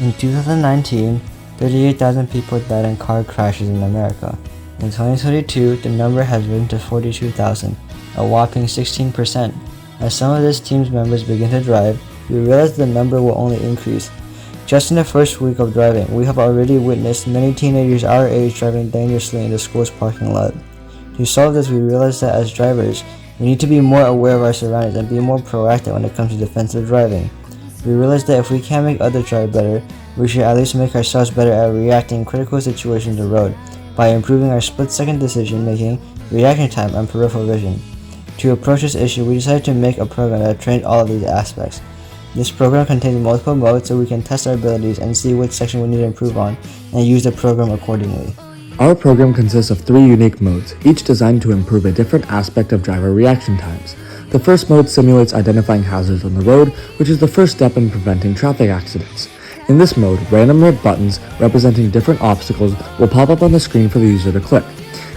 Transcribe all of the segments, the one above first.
In 2019, 38,000 people died in car crashes in America. In 2022, the number has risen to 42,000, a whopping 16%. As some of this team's members begin to drive, we realize the number will only increase. Just in the first week of driving, we have already witnessed many teenagers our age driving dangerously in the school's parking lot. To solve this, we realize that as drivers, we need to be more aware of our surroundings and be more proactive when it comes to defensive driving. We realize that if we can't make others drive better, we should at least make ourselves better at reacting in critical situations on the road by improving our split-second decision-making, reaction time, and peripheral vision. To approach this issue, we decided to make a program that trains all of these aspects. This program contains multiple modes so we can test our abilities and see which section we need to improve on and use the program accordingly. Our program consists of 3 unique modes, each designed to improve a different aspect of driver reaction times. The first mode simulates identifying hazards on the road, which is the first step in preventing traffic accidents. In this mode, random red buttons representing different obstacles will pop up on the screen for the user to click.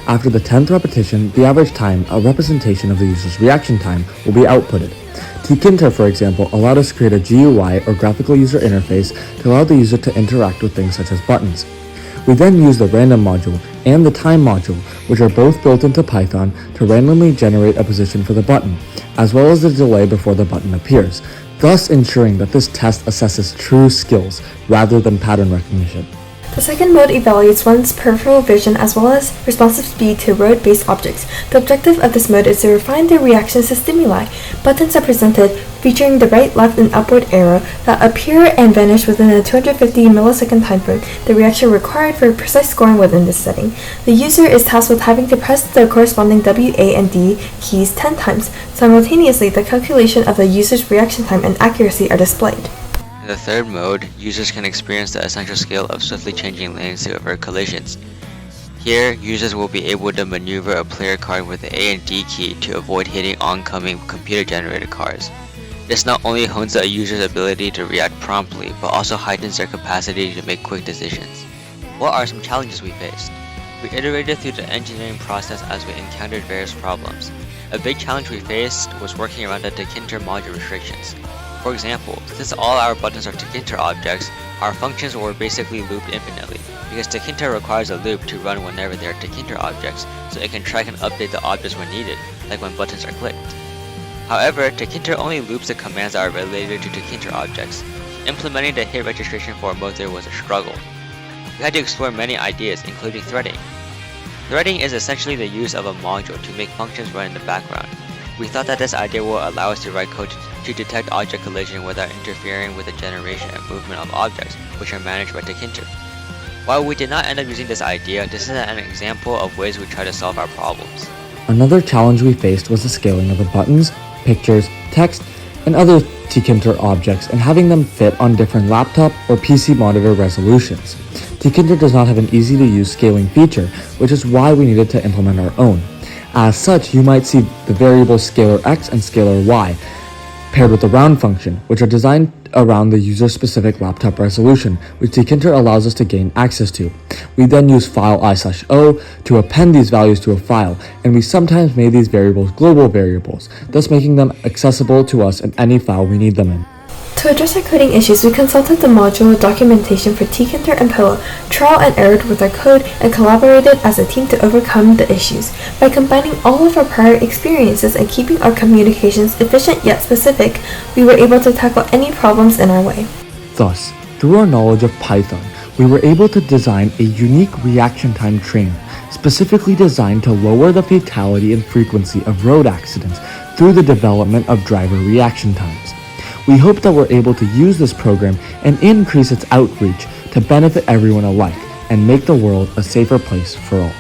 After the 10th repetition, the average time, a representation of the user's reaction time, will be outputted. Tkinter, for example, allowed us to create a GUI or graphical user interface to allow the user to interact with things such as buttons. We then use the random module and the time module, which are both built into Python to randomly generate a position for the button, as well as the delay before the button appears, thus ensuring that this test assesses true skills rather than pattern recognition. The second mode evaluates one's peripheral vision as well as responsive speed to road-based objects. The objective of this mode is to refine their reactions to stimuli. Buttons are presented featuring the right, left, and upward arrow that appear and vanish within a 250 millisecond time frame, the reaction required for precise scoring within this setting. The user is tasked with having to press the corresponding W, A, and D keys 10 times. Simultaneously, the calculation of the user's reaction time and accuracy are displayed. In the third mode, users can experience the essential skill of swiftly changing lanes to avert collisions. Here, users will be able to maneuver a player card with the A and D key to avoid hitting oncoming computer-generated cars. This not only hones a user's ability to react promptly, but also heightens their capacity to make quick decisions. What are some challenges we faced? We iterated through the engineering process as we encountered various problems. A big challenge we faced was working around the Tkinter module restrictions. For example, since all our buttons are Tkinter objects, our functions were basically looped infinitely, because Tkinter requires a loop to run whenever they are Tkinter objects, so it can track and update the objects when needed, like when buttons are clicked. However, Tkinter only loops the commands that are related to Tkinter objects. Implementing the hit registration for both there was a struggle. We had to explore many ideas, including threading. Threading is essentially the use of a module to make functions run in the background. We thought that this idea will allow us to write code to detect object collision without interfering with the generation and movement of objects, which are managed by Tkinter. While we did not end up using this idea, this is an example of ways we try to solve our problems. Another challenge we faced was the scaling of the buttons, pictures, text, and other Tkinter objects and having them fit on different laptop or PC monitor resolutions. Tkinter does not have an easy-to-use scaling feature, which is why we needed to implement our own. As such, you might see the variables scalar x and scalar y paired with the round function, which are designed around the user-specific laptop resolution, which Tkinter allows us to gain access to. We then use file i/o to append these values to a file, and we sometimes made these variables global variables, thus making them accessible to us in any file we need them in. To address our coding issues, we consulted the module documentation for Tkinter and Pillow, trial and errored with our code, and collaborated as a team to overcome the issues. By combining all of our prior experiences and keeping our communications efficient yet specific, we were able to tackle any problems in our way. Thus, through our knowledge of Python, we were able to design a unique reaction time trainer, specifically designed to lower the fatality and frequency of road accidents through the development of driver reaction times. We hope that we're able to use this program and increase its outreach to benefit everyone alike and make the world a safer place for all.